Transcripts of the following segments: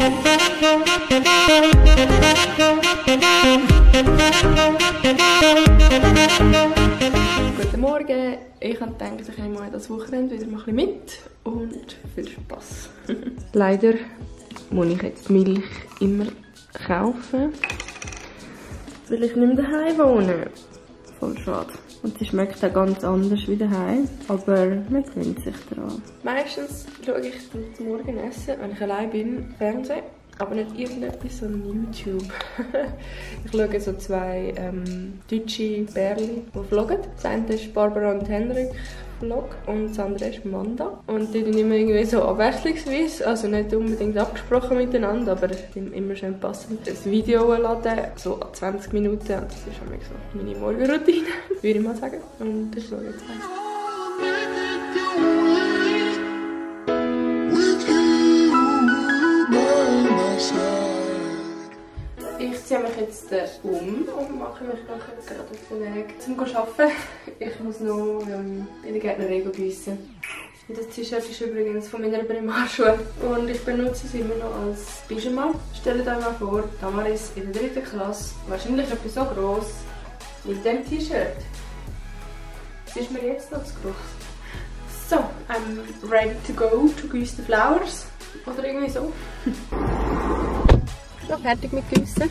Guten Morgen, ich habe gedacht, ich nehme mal das Wochenende wieder mal ein bisschen mit und viel Spass. Leider muss ich jetzt Milch immer kaufen, weil ich nicht mehr daheim wohne. Voll schade. Und sie schmeckt auch ganz anders wie daheim, aber man gewöhnt sich daran. Meistens schaue ich zum Morgenessen, wenn ich allein bin, Fernsehen. Aber nicht irgendetwas, sondern YouTube. Ich schaue so zwei deutsche Bärli, die vloggen. Das eine ist Barbara und Henrik Vlog und das andere ist Manda. Und die tun immer irgendwie so abwechslungsweise, also nicht unbedingt abgesprochen miteinander, aber immer schön passend ein Video laden, so 20 Minuten. Und das ist auch so meine Morgenroutine, würde ich mal sagen. Und das schaue ich jetzt mal. Ich ziehe mich jetzt und mache mich gerade auf den Weg zum Arbeiten. Ich muss noch in der Gärtnerei gießen. Das T-Shirt ist übrigens von meiner Primarschule und ich benutze es immer noch als Pyjama. Stellt euch mal vor, Damaris in der 3. Klasse, wahrscheinlich etwas so gross mit dem T-Shirt. Das ist mir jetzt noch zu gross. So, I'm ready to go to Gieß the Flowers. Oder irgendwie so. Schon fertig mit Gießen.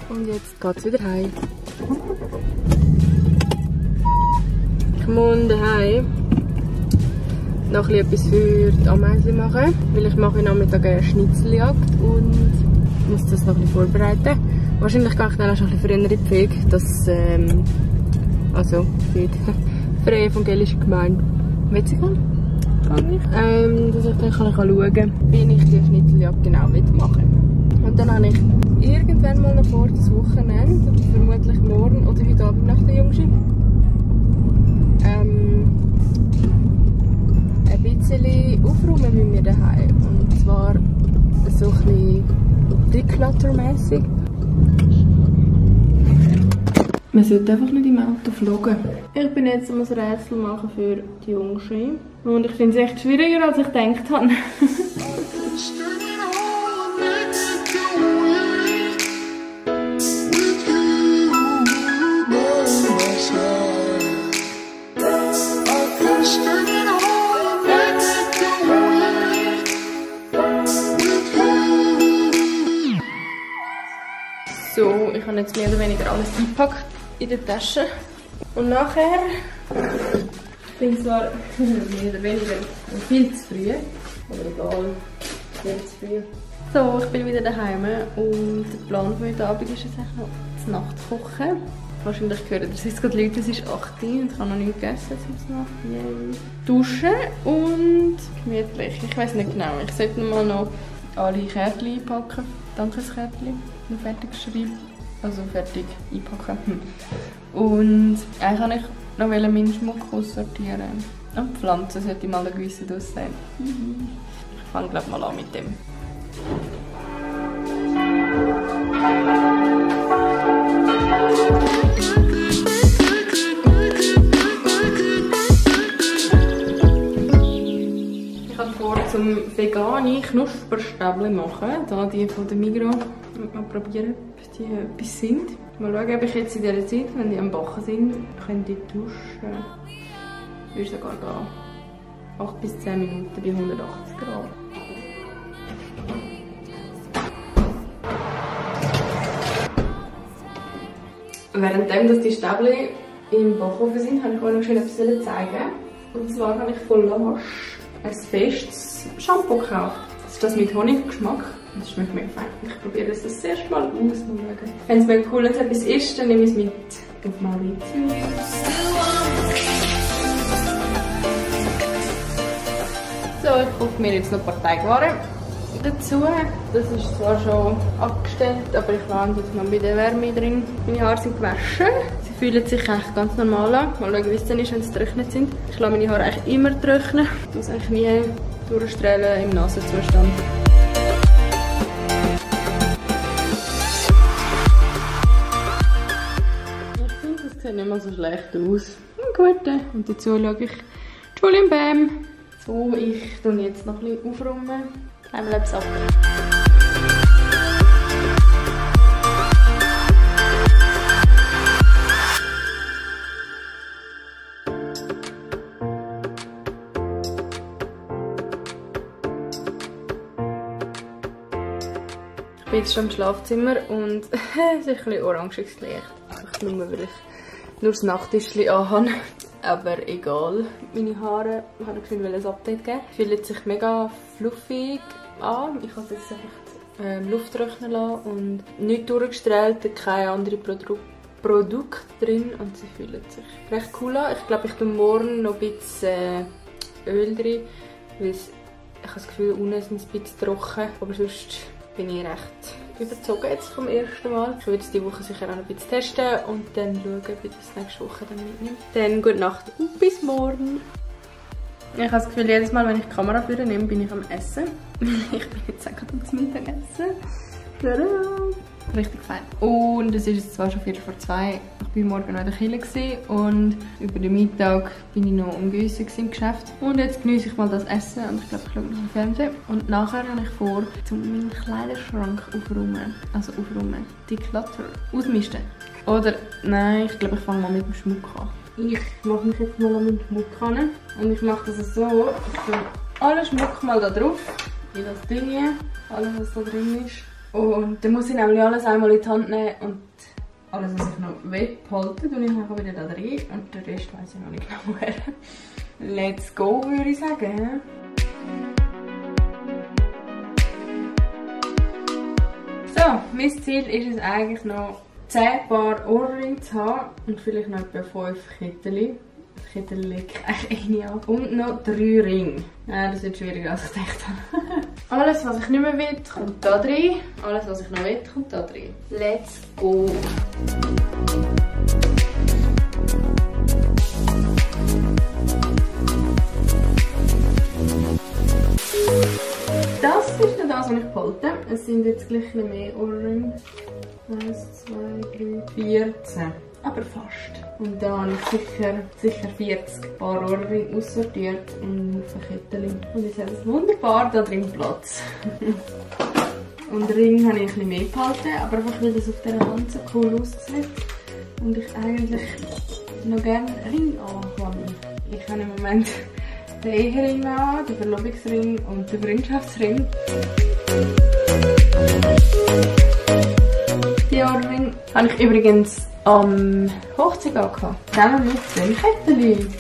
Und jetzt geht es wieder heim. Ich muss daheim noch etwas für die Ameisen machen, weil ich mache Nachmittag eine Schnitzeljagd und muss das noch ein bisschen vorbereiten. Wahrscheinlich gehe ich dann auch schon ein bisschen früher in die Pflege, dass also für die Freie Evangelische Gemeinde Wetzikon gehe ich, dass ich dann schauen kann, wie ich die Schnitzeljagd genau mache. Und dann habe ich irgendwann mal noch vor, das Wochenende, vermutlich morgen oder heute Abend nach der Jungschi, ein bisschen aufräumen mit mir daheim. Und zwar so ein bisschen decluttermässig. Man sollte einfach nicht im Auto vloggen. Ich bin jetzt ein Rätsel machen für die Jungschi. Und ich finde es echt schwieriger, als ich gedacht habe. So, ich habe jetzt mehr oder weniger alles eingepackt in der Tasche. Und nachher, ich bin zwar mehr oder weniger viel zu früh, aber egal, viel zu früh. So, ich bin wieder daheim und der Plan für heute Abend ist jetzt noch zu Nacht kochen. Wahrscheinlich hören ihr jetzt gerade Leute, es ist 8 Uhr und ich habe noch nichts gegessen zum Nacht. Duschen und gemütlich. Ich weiß nicht genau, ich sollte mal noch alle Kärtchen einpacken, Dankeskärtchen, noch fertig schreiben, also fertig einpacken. Und eigentlich kann ich noch meinen Schmuck aussortieren. Und Pflanzen sollte ich mal eine gewisse aussehen. Ich fange glaube mal an mit dem. Ich habe vor, zum vegane Knusperstäbchen machen. Hier die von der Migros. Mal probieren, ob die etwas sind. Mal schauen, ob ich jetzt in dieser Zeit, wenn die am Backen sind, können die duschen. Würde sogar gehen. 8 bis 10 Minuten bei 180 Grad. Währenddem dass die Stäbchen im Backofen sind, habe ich euch noch schnell etwas zeigen. Und zwar habe ich von Lush ein festes Shampoo gekauft. Das ist das mit Honiggeschmack. Das schmeckt mir fein. Ich probiere das erste Mal aus. Wenn es mir cool etwas ist, dann nehme ich es mit auf Mauritius. So, ich kaufe mir jetzt noch ein paar Teigwaren dazu. Das ist zwar schon abgestellt, aber ich lande jetzt mal bei der Wärme drin. Meine Haare sind gewaschen. Sie fühlen sich echt ganz normal an. Mal schauen, wie es dann ist, wenn sie getrocknet sind. Ich lasse meine Haare eigentlich immer trocknen. Ich tue es eigentlich nie durchstrahlen im Nasenzustand. Ich finde, das sieht nicht mal so schlecht aus. Gut, und dazu schaue ich Julian Bam. So, ich tue jetzt noch ein bisschen aufräumen. Einmal etwas ab. bin jetzt schon im Schlafzimmer und es ist ein bisschen oranges Licht. Einfach nur, weil ich nur das Nachttischchen anhabe. Aber egal. Meine Haare, ich habe das Gefühl, ich will ein Update geben. Fühlen sich mega fluffig an. Ich habe es jetzt einfach Luft trocknen lassen und nicht durchgestrahlt, keine anderen Produkte drin und sie fühlen sich recht cool an. Ich glaube, ich tue morgen noch ein bisschen Öl drin, weil ich habe das Gefühl, unten ist es ein bisschen trocken, aber sonst bin ich recht überzogen jetzt vom ersten Mal. Ich werde diese Woche sicher auch noch ein bisschen testen und dann schauen, wie das nächste Woche dann mitnimmt. Dann gute Nacht und bis morgen. Ich habe das Gefühl, jedes Mal, wenn ich die Kamera nehme, bin ich am Essen. Ich bin jetzt auch gerade am Mittagessen. Tada! Richtig fein. Und es ist jetzt zwar schon 2:15. Ich war morgen noch in der Kirche und über den Mittag bin ich noch am Giessen im Geschäft. Und jetzt genieße ich mal das Essen und ich glaube, ich schaue noch im Fernsehen. Und nachher habe ich vor, meinen Kleiderschrank aufräumen. Also aufräumen. Die Clutter ausmisten. Oder, nein, ich glaube, ich fange mal mit dem Schmuck an. Ich mache mich jetzt mal an den Schmuck an. Und ich mache das so, ich tue alle Schmuck mal da drauf. Wie das Ding hier, alles was da drin ist. Und dann muss ich nämlich alles einmal in die Hand nehmen und alles, was ich noch behalte, tue ich nachher wieder da rein und den Rest weiss ich noch nicht genau woher. Let's go, würde ich sagen. So, mein Ziel ist es eigentlich noch 10 Paar Ohrringe zu haben und vielleicht noch etwa 5 Kettchen. Kettchen lege ich eigentlich nicht an. Und noch 3 Ringe. Ja, das wird schwieriger, als ich gedacht habe. Alles, was ich nicht mehr will, kommt da drin. Alles, was ich noch will, kommt da drin. Let's go! Das ist dann das, was ich behalte. Es sind jetzt gleich ein bisschen mehr Ohrringe. 1, 2, 3, 14. Aber fast. Und da habe ich sicher 40 Paar Ohrringe aussortiert und auf Kettchen. Und jetzt hat es wunderbar da drin Platz. Und Ring habe ich ein bisschen mehr behalten, aber einfach weil das auf dieser Hand so cool aussieht. Und ich eigentlich noch gerne Ring anhabe. Ich habe im Moment den Ehering an, den Verlobungsring und den Freundschaftsring. Die Ohrringe habe ich übrigens am Hochzeit gehabt. Zusammen mit dem Kettchen.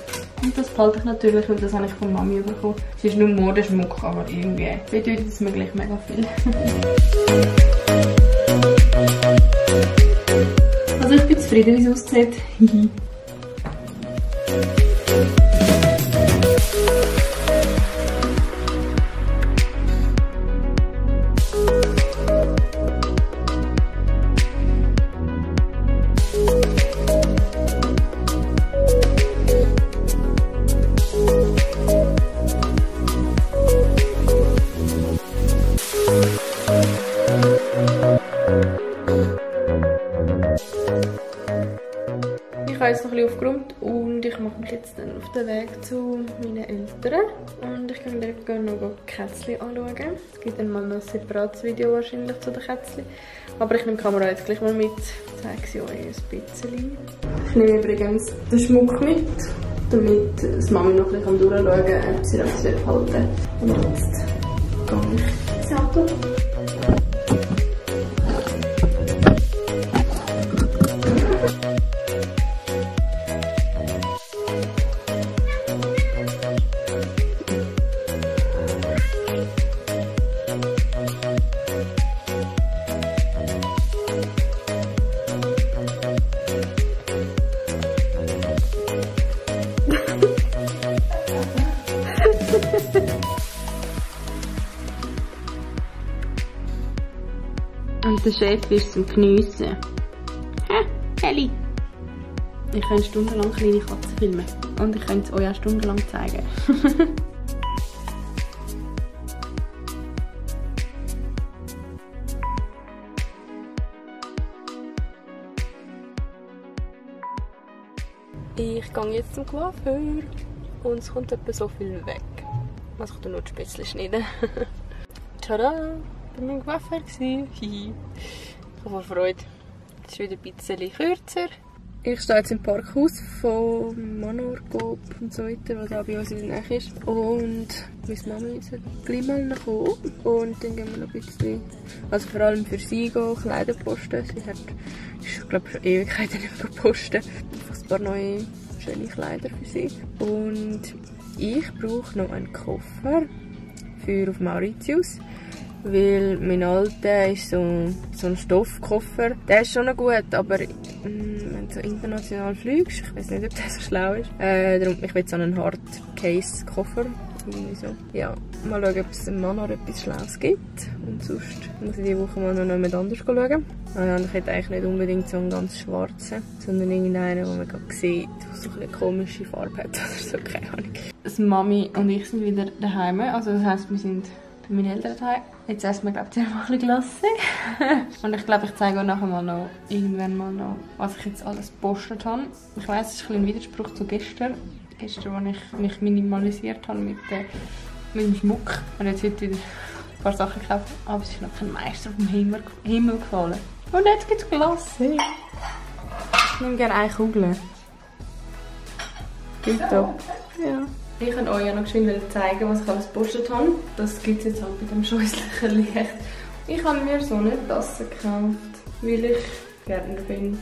Und das behalte ich natürlich, und das habe ich von Mami bekommen. Es ist nur Modeschmuck, aber irgendwie bedeutet es mir gleich mega viel. Also ich bin zufrieden, wie es aussieht. Ich habe jetzt noch ein bisschen aufgeräumt und ich mache mich jetzt dann auf den Weg zu meinen Eltern. Und ich gehe dann noch Kätzchen anschauen. Es gibt dann mal noch ein separates Video wahrscheinlich zu den Kätzchen. Aber ich nehme die Kamera jetzt gleich mal mit, zeige sie euch ein bisschen. Ich nehme übrigens den Schmuck mit, damit das Mami noch ein bisschen durchschauen kann, ob sie das halten will. Und jetzt gehe ich ins Auto. Und der Chef ist zum Geniessen. Hä? Elli? Ich kann stundenlang kleine Katzen filmen. Und ich kann es euch auch stundenlang zeigen. Ich gehe jetzt zum Coiffeur und es kommt etwa so viel weg. Also ich tue nur die Spätzle schneiden. Tada! Ich war mein Coiffeur. Ich habe Freude. Es ist wieder ein bisschen kürzer. Ich stehe jetzt im Parkhaus von Manorcoop und so weiter, was da bei uns in der Nähe ist. Und meine Mami ist gleich mal kommen. Und dann gehen wir noch ein bisschen, also vor allem für sie gehen, Kleider posten. Sie hat, ich glaube, schon Ewigkeiten nicht mehr posten. Einfach ein paar neue, schöne Kleider für sie. Und ich brauche noch einen Koffer für auf Mauritius. Weil mein alter ist so ein Stoffkoffer. Der ist schon noch gut, aber wenn du so international fliegst, ich weiß nicht, ob der so schlau ist. Darum, ich will so einen Hard-Case-Koffer. So. Ja, mal schauen, ob es im Manor etwas Schlaues gibt. Und sonst muss ich diese Woche mal noch jemand anders schauen. Ich hätte eigentlich nicht unbedingt so einen ganz schwarzen, sondern irgendeinen, den man gerade sieht, der so eine komische Farbe hat oder so, keine Ahnung. Das Mami und ich sind wieder daheim, also das heisst, wir sind bei meinen Eltern daheim. Jetzt essen wir, glaube ich, zuerst mal ein bisschen Glasse. Und ich glaube, ich zeige euch nachher mal noch, irgendwann mal noch, was ich jetzt alles gepostet habe. Ich weiss, es ist ein bisschen ein Widerspruch zu gestern. Gestern, als ich mich minimalisiert habe mit dem Schmuck. Und jetzt heute wieder ein paar Sachen gekauft. Aber es ist noch kein Meister vom Himmel gefallen. Und jetzt gibt es Glasse. Ich nehme gerne eine Kugel. Geht da. Ja. Ich kann euch ja noch schnell zeigen, was ich alles gepostet habe. Das gibt es jetzt halt bei dem scheußlichen Licht. Ich habe mir so eine Tasse gekauft, weil ich gerne bin.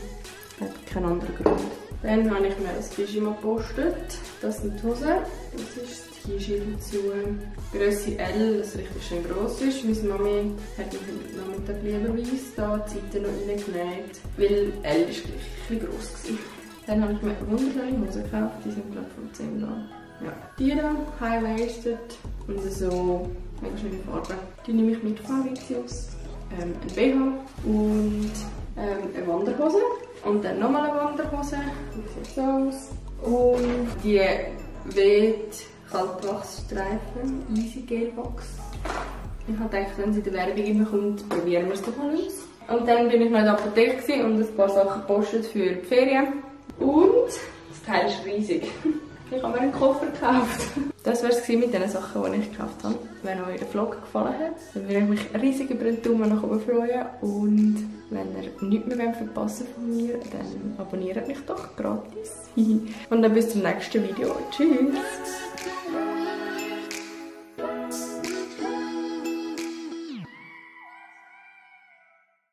Hat keinen anderen Grund. Dann habe ich mir ein Pyjama gepostet. Das sind die Hosen. Das ist das T-Shirt dazu. Grösse L, das richtig schön gross ist. Meine Mami hat mich noch mit der Blüberweise da die Seite noch reingenäht, weil L ist gleich ein bisschen gross gewesen. Dann habe ich mir wunderschöne Hosen gekauft. Die sind, glaube ich, vom 10 Jahren. Ja. Die hier, high-waisted und so mega schöne Farben. Die nehme ich mit von Mauritius. Ein BH und eine Wanderhose. Und dann nochmal eine Wanderhose. Die sieht so aus. Und die Kaltwachsstreifen Easy Gel Box. Ich habe gedacht, wenn sie in der Werbung immer kommt, probieren wir es doch mal aus. Und dann bin ich noch in der Apotheke und ein paar Sachen gepostet für die Ferien. Und das Teil ist riesig. Ich habe mir einen Koffer gekauft. Das war es mit den Sachen, die ich gekauft habe. Wenn euch der Vlog gefallen hat, dann würde ich mich riesig über den Daumen nach oben freuen. Und wenn ihr nichts mehr verpassen von mir, dann abonniert mich doch gratis. Und dann bis zum nächsten Video. Tschüss!